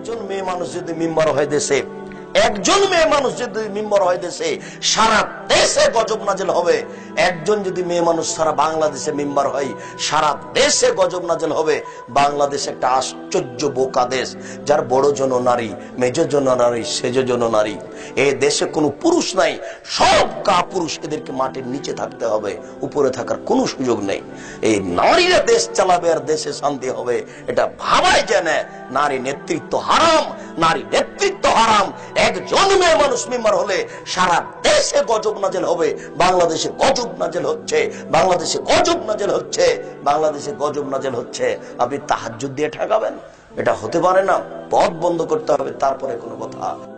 একজন মেয়ে মানুষ যদি মেম্বার হয় দেশে, একজন মেয়ে মানুষ যদি মেম্বার হয় দেশে, সারা দেশে গজব নাজেল হবে। একজন যদি মেয়ে মানুষ সারা বাংলাদেশে মেম্বার হয়, সারা দেশে গজব নাজেল হবে। বাংলাদেশ একটা আশ্চর্য বোকা দেশ, যার বড় জন নারী, মেজ জন নারী, সেজ জন নারী। এই দেশে কোনো পুরুষ নাই, সব কাপুরুষ। এদেরকে মাটির নিচে থাকতে হবে, উপরে থাকার কোনো সুযোগ নেই। এই নারীরা দেশ চালাবে আর দেশে শান্তি হবে, এটা ভাবাই যায় না। নারী নেতৃত্ব হারাম, নারী নেতৃত্ব হারাম। একজন মেয়ে মানুষ মেম্বার হলে সারা দেশে গজব নাজেল হবে। বাংলাদেশে গজব নাজেল হচ্ছে, বাংলাদেশে গজব নাজেল হচ্ছে, বাংলাদেশে গজব নাজেল হচ্ছে। আপনি তাহাজ্জুদ দিয়ে ঠেকাবেন? এটা হতে পারে না। পথ বন্ধ করতে হবে, তারপরে কোনো কথা।